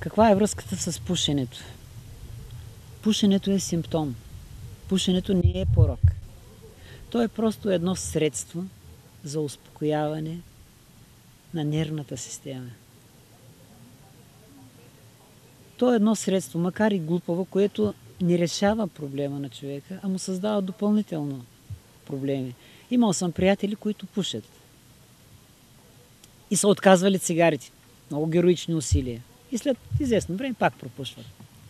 Каква е връзката с пушенето? Пушенето е симптом. Пушенето не е порок. То е просто едно средство за успокояване на нервната система. То е едно средство, макар и глупаво, което не решава проблема на човека, а му създава допълнително проблеми. Имал съм приятели, които пушат. И са отказвали цигарите. Много героични усилия. И след известно време пак пропушват.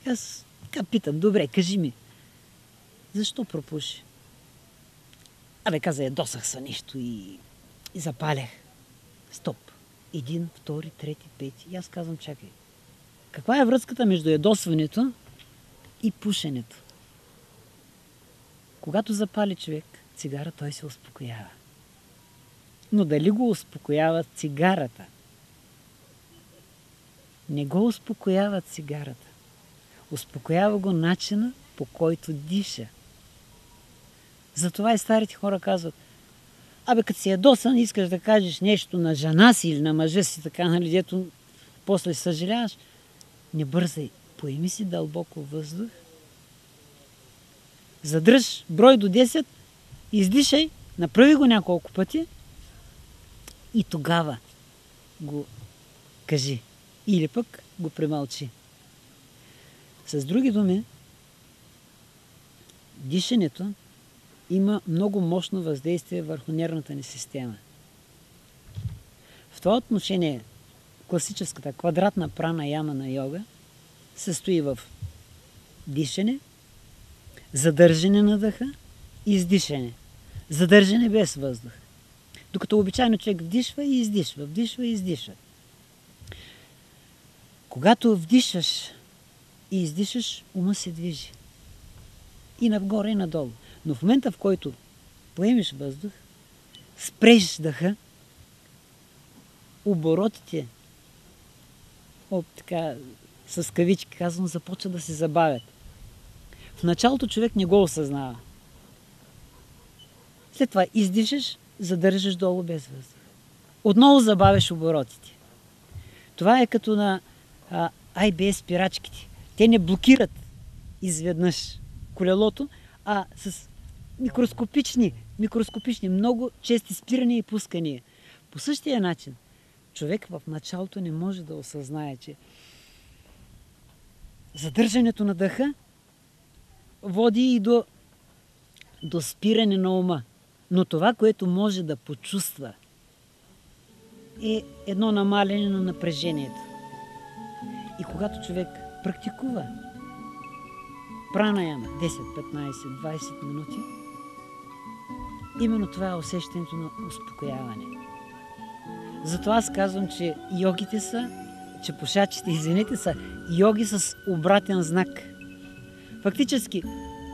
Аз така питам, добре, кажи ми, защо пропуши? Каза, ядосах се нещо и запалях. Стоп. Един, втори, трети, пети. И аз казвам, чакай. Каква е връзката между ядосването и пушенето? Когато запали човек цигара, той се успокоява. Но дали го успокоява цигарата? Не го успокоява цигарата. Успокоява го начина, по който диша. Затова и старите хора казват, като си ядосан, искаш да кажеш нещо на жена си или на мъжа си, така, нали, дето после съжаляваш, не бързай. Поеми си дълбоко въздух, задръж брой до 10, издишай, направи го няколко пъти и тогава го кажи. Или пък го премълчи. С други думи, дишането има много мощно въздействие върху нервната ни система. В това отношение класическата квадратна прана яма на йога се състои в дишане, задържане на дъха и издишане. Задържане без въздух. Докато обичайно човек вдишва и издишва, вдишва и издишва. Когато вдишаш и издишаш, ума се движи. И нагоре, и надолу. Но в момента, в който поемеш въздух, спреш дъха, оборотите, така, с кавички казвам, започват да се забавят. В началото човек не го осъзнава. След това издишаш, задържаш долу без въздух. Отново забавяш оборотите. Това е като на IBS спирачките. Те не блокират изведнъж колелото, а с микроскопични, много чести спирания и пускания. По същия начин, човек в началото не може да осъзнае, че задържането на дъха води и до спиране на ума. Но това, което може да почувства, е едно намаляне на напрежението. И когато човек практикува пранаяма 10, 15, 20 минути, именно това е усещането на успокояване. Затова аз казвам, че йогите че пушачите, са йоги с обратен знак. Фактически,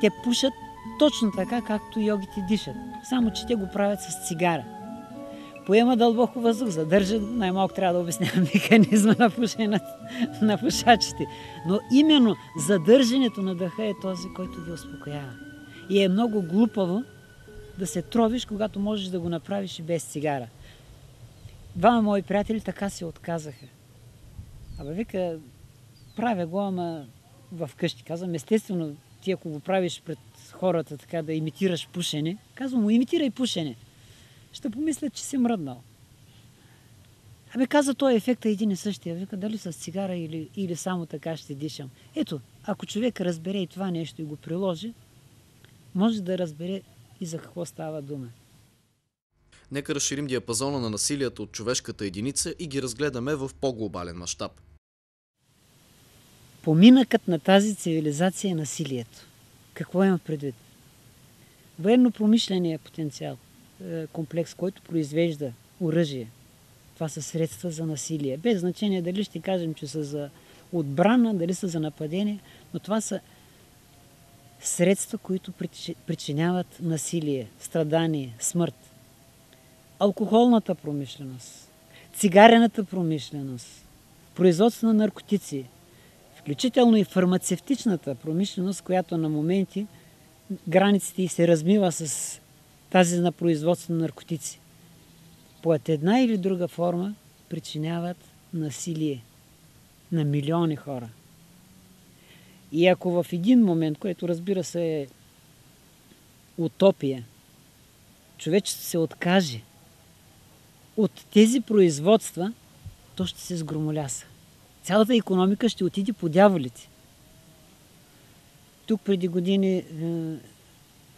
те пушат точно така, както йогите дишат. Само, че те го правят с цигара. Поема дълбоко въздух, задържат го. Най-малко трябва да обяснявам механизма на пушене на пушачите. Но именно задържането на дъха е този, който ги успокоява. И е много глупаво да се тровиш, когато можеш да го направиш и без цигара. Двама мои приятели така се отказаха. Вика, правя го, ама в къщи. Казвам, естествено, ти ако го правиш пред хората, така да имитираш пушене, казвам му, имитирай пушене. Ще помислят, че си мръднал. Каза, той ефектът е един и същия. Вика, дали с цигара или само така ще дишам. Ето, ако човек разбере и това нещо и го приложи, може да разбере и за какво става дума. Нека разширим диапазона на насилията от човешката единица и ги разгледаме в по-глобален мащаб. Поминъкът на тази цивилизация е насилието. Какво има предвид? Военно-промишления потенциал, комплекс, който произвежда оръжие. Това са средства за насилие. Без значение дали ще кажем, че са за отбрана, дали са за нападение, но това са средства, които причиняват насилие, страдание, смърт. Алкохолната промишленост, цигарената промишленост, производство на наркотици, включително и фармацевтичната промишленост, която на моменти границите ѝ се размива с тази на производство на наркотици. По една или друга форма причиняват насилие. на милиони хора. И ако в един момент, което разбира се е утопия, човечеството се откаже от тези производства, то ще се сгромоляса. Цялата икономика ще отиде по дяволите. Тук преди години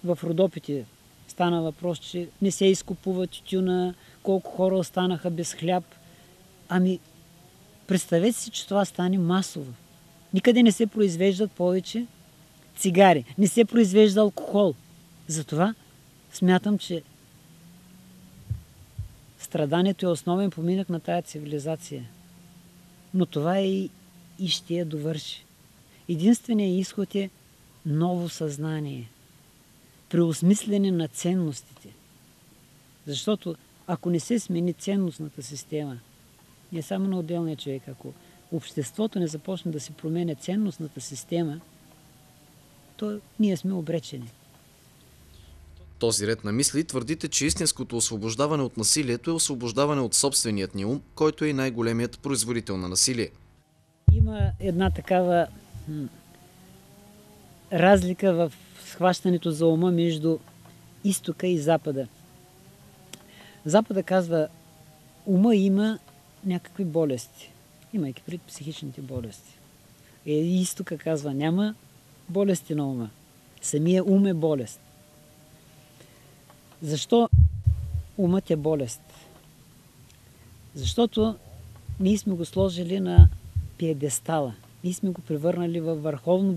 в Родопите стана въпрос, че не се изкупува тютюна, колко хора останаха без хляб. Ами, представете си, че това стане масово. Никъде не се произвеждат повече цигари, не се произвежда алкохол. Затова смятам, че страданието е основен поминък на тая цивилизация. Но това и ще я довърши. Единственият изход е ново съзнание, преосмислене на ценностите. Защото ако не се смени ценностната система, не само на отделния човек, ако обществото не започне да се променя ценностната система, то ние сме обречени. Този ред на мисли твърдите, че истинското освобождаване от насилието е освобождаване от собственият ни ум, който е и най-големият производител на насилие. Има една такава разлика в схващането за ума между изтока и запада. Запада казва, ума има някакви болести, имайки пред психичните болести. Изтока казва, няма болести на ума. Самия ум е болест. Защо умът е болест? Защото ние сме го сложили на пиедестала. Ние сме го превърнали във върховно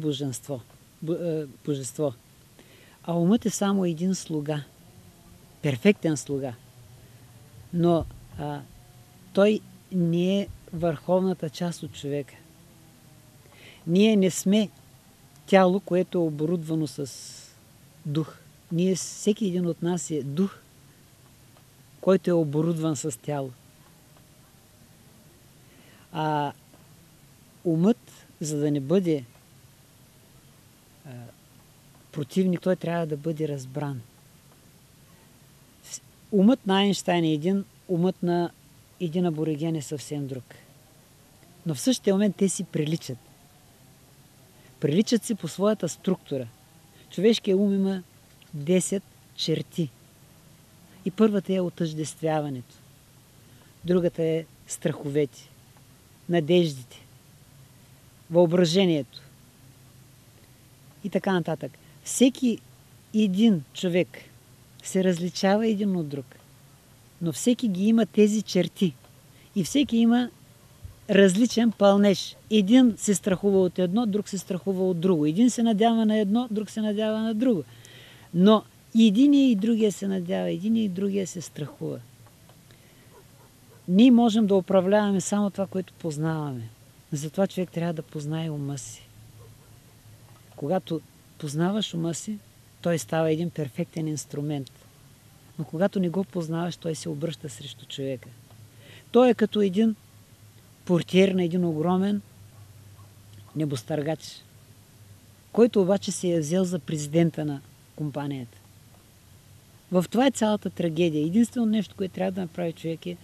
божество. А умът е само един слуга. Перфектен слуга. Но той не е върховната част от човека. Ние не сме тяло, което е оборудвано с дух. Всеки един от нас е дух, който е оборудван с тяло. А умът, за да не бъде противник, той трябва да бъде разбран. Умът на Айнщайн е един, умът на един абориген е съвсем друг. Но в същия момент те си приличат. Приличат си по своята структура. Човешкият ум има 10 черти. И първата е отъждествяването. Другата е страховете, надеждите, въображението и така нататък. Всеки един човек се различава един от друг, но всеки ги има тези черти и всеки има различен пълнеж. Един се страхува от едно, друг се страхува от друго. Един се надява на едно, друг се надява на друго. Но и единия и другия се надява, единия и другия се страхува. Ние можем да управляваме само това, което познаваме. Затова човек трябва да познае ума си. Когато познаваш ума си, той става един перфектен инструмент. Но когато не го познаваш, той се обръща срещу човека. Той е като един портиер на един огромен небостъргач, който обаче се е взел за президента на компанията. В това е цялата трагедия. Единствено нещо, което трябва да направи човек е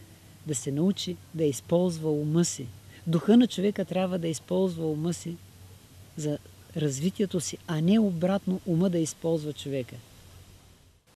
да се научи да използва ума си. Духа на човека трябва да използва ума си за развитието си, а не обратно ума да използва човека.